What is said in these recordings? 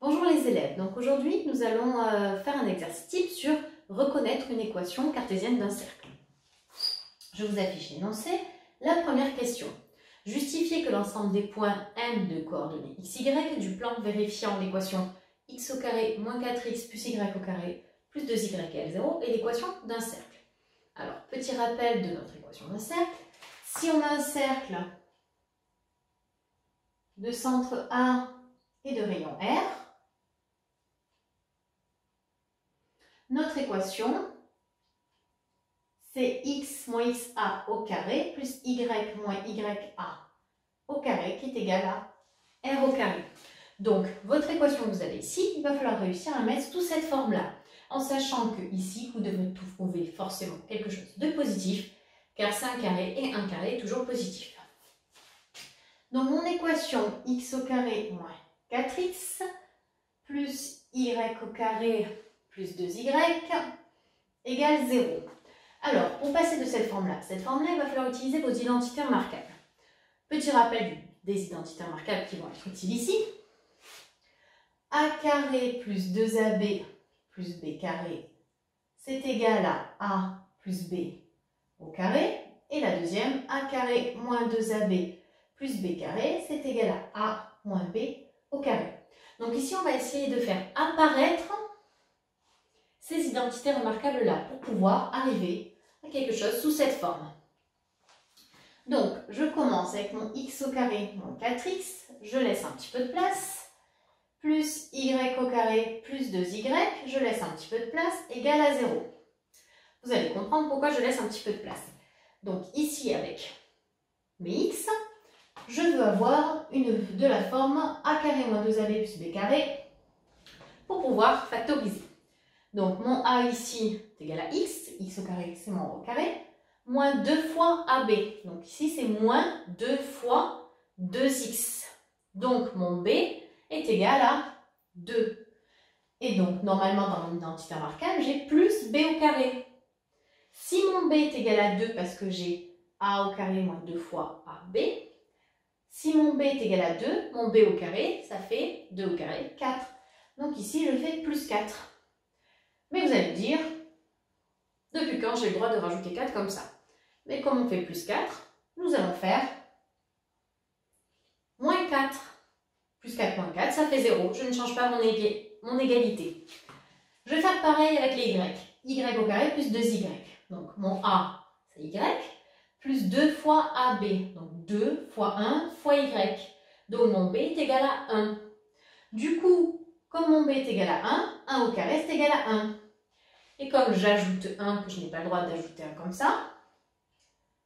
Bonjour les élèves, donc aujourd'hui nous allons faire un exercice type sur reconnaître une équation cartésienne d'un cercle. Je vous affiche l'énoncé. La première question. Justifiez que l'ensemble des points M de coordonnées x, y du plan vérifiant l'équation x au carré moins 4x plus y au carré plus 2y égale 0 est l'équation d'un cercle. Alors, petit rappel de notre équation d'un cercle. Si on a un cercle de centre A et de rayon R, notre équation, c'est x moins xa au carré plus y moins ya au carré qui est égal à r au carré. Donc, votre équation que vous avez ici, il va falloir réussir à mettre sous cette forme-là, en sachant que ici, vous devez trouver forcément quelque chose de positif, car c'est un carré et un carré est toujours positif. Donc, mon équation x au carré moins 4x plus y au carré plus 2y égale 0. Alors, pour passer de cette forme-là, il va falloir utiliser vos identités remarquables. Petit rappel des identités remarquables qui vont être utiles ici. A carré plus 2ab plus b carré, c'est égal à a plus b au carré. Et la deuxième, a carré moins 2ab plus b carré, c'est égal à a moins b au carré. Donc ici, on va essayer de faire apparaître ces identités remarquables-là pour pouvoir arriver à quelque chose sous cette forme. Donc, je commence avec mon x au carré moins 4x, je laisse un petit peu de place, plus y au carré plus 2y, je laisse un petit peu de place, égale à 0. Vous allez comprendre pourquoi je laisse un petit peu de place. Donc ici, avec mes x, je veux avoir de la forme a carré moins 2ab plus b carré pour pouvoir factoriser. Donc, mon a ici est égal à x au carré, c'est mon a au carré, moins 2 fois ab. Donc, ici, c'est moins 2 fois 2x. Donc, mon b est égal à 2. Et donc, normalement, dans mon identité remarquable, j'ai plus b au carré. Si mon b est égal à 2 parce que j'ai a au carré moins 2 fois ab, si mon b est égal à 2, mon b au carré, ça fait 2 au carré, 4. Donc, ici, je fais plus 4. Mais vous allez me dire, depuis quand j'ai le droit de rajouter 4 comme ça? Mais comme on fait plus 4, nous allons faire moins 4. Plus 4 moins 4, ça fait 0. Je ne change pas mon égalité. Je vais faire pareil avec les y. Y au carré plus 2y. Donc mon a, c'est y, plus 2 fois ab. Donc 2 fois 1 fois y. Donc mon b est égal à 1. Du coup, comme mon b est égal à 1, 1 au carré c'est égal à 1. Et comme j'ajoute 1, que je n'ai pas le droit d'ajouter 1 comme ça,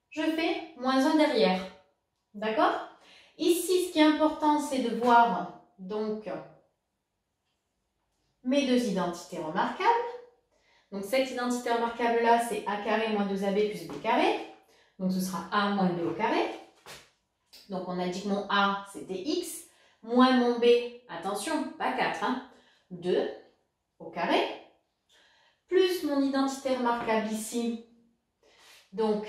je fais moins 1 derrière. D'accord? Ici, ce qui est important, c'est de voir donc mes deux identités remarquables. Donc cette identité remarquable-là, c'est a carré moins 2ab plus b carré. Donc ce sera a moins b au carré. Donc on a dit que mon a, c'était x, moins mon b, attention, pas 4, hein, 2 au carré, plus mon identité remarquable ici, donc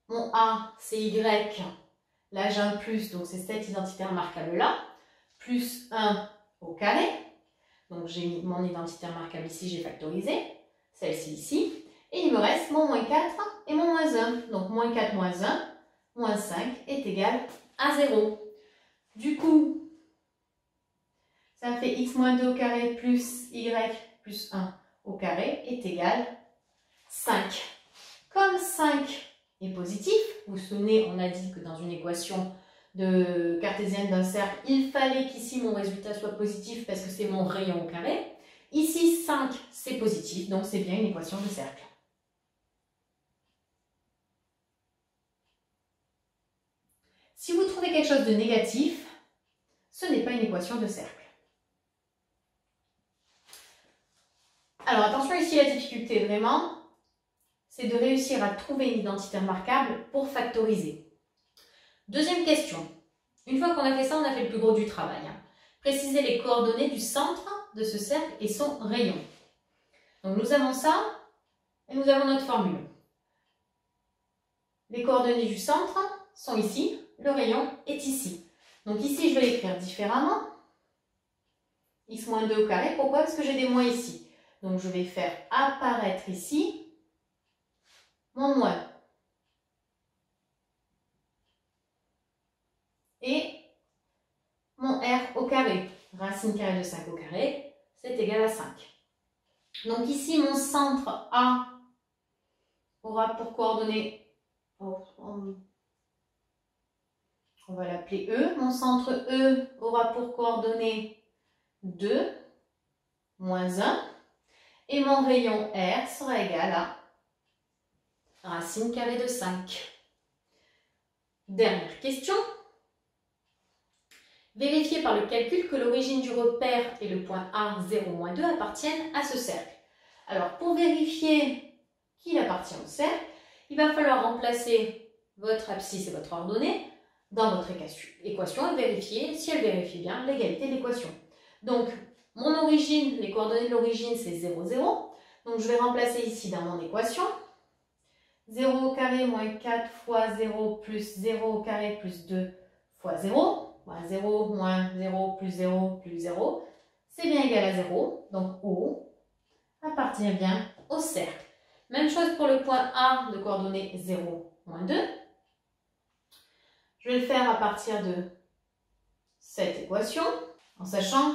mon a, c'est y, là j'ai un plus, donc c'est cette identité remarquable-là, plus 1 au carré, donc j'ai mis mon identité remarquable ici, j'ai factorisé, celle-ci ici, et il me reste mon moins 4 et mon moins 1, donc moins 4 moins 1, moins 5 est égal à 0. Du coup, ça fait x moins 2 au carré plus y plus 1 au carré est égal à 5. Comme 5 est positif, vous vous souvenez, on a dit que dans une équation cartésienne d'un cercle, il fallait qu'ici mon résultat soit positif parce que c'est mon rayon au carré. Ici, 5, c'est positif, donc c'est bien une équation de cercle. Si vous trouvez quelque chose de négatif, ce n'est pas une équation de cercle. Alors attention ici, la difficulté vraiment, c'est de réussir à trouver une identité remarquable pour factoriser. Deuxième question. Une fois qu'on a fait ça, on a fait le plus gros du travail. Préciser les coordonnées du centre de ce cercle et son rayon. Donc nous avons ça et nous avons notre formule. Les coordonnées du centre sont ici, le rayon est ici. Donc ici, je vais l'écrire différemment. x moins 2 au carré. Pourquoi? Parce que j'ai des moins ici. Donc, je vais faire apparaître ici mon moins. Et mon r au carré. Racine carrée de 5 au carré, c'est égal à 5. Donc ici, mon centre A aura pour coordonnées, on va l'appeler E. Mon centre E aura pour coordonnées 2, moins 1. Et mon rayon R sera égal à racine carrée de 5. Dernière question. Vérifiez par le calcul que l'origine du repère et le point A, 0, moins 2 appartiennent à ce cercle. Alors, pour vérifier qu'il appartient au cercle, il va falloir remplacer votre abscisse et votre ordonnée dans votre équation et vérifier si elle vérifie bien l'égalité de l'équation. Donc, mon origine, les coordonnées de l'origine, c'est 0, 0. Donc, je vais remplacer ici dans mon équation. 0 au carré moins 4 fois 0 plus 0 au carré plus 2 fois 0. 0 moins 0 plus 0 plus 0, c'est bien égal à 0. Donc, O appartient bien au cercle. Même chose pour le point A de coordonnées 0, moins 2. Je vais le faire à partir de cette équation, en sachant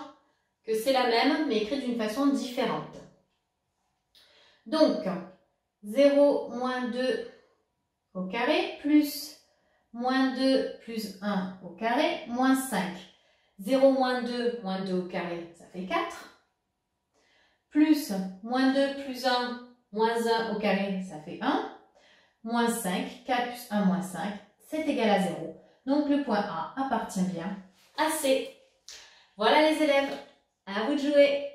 que c'est la même, mais écrite d'une façon différente. Donc, 0 moins 2 au carré plus moins 2 plus 1 au carré, moins 5. 0 moins 2 au carré, ça fait 4. Plus moins 2 plus 1, moins 1 au carré, ça fait 1. Moins 5, 4 plus 1 moins 5, c'est égal à 0. Donc le point A appartient bien à C. Voilà les élèves, à vous de jouer.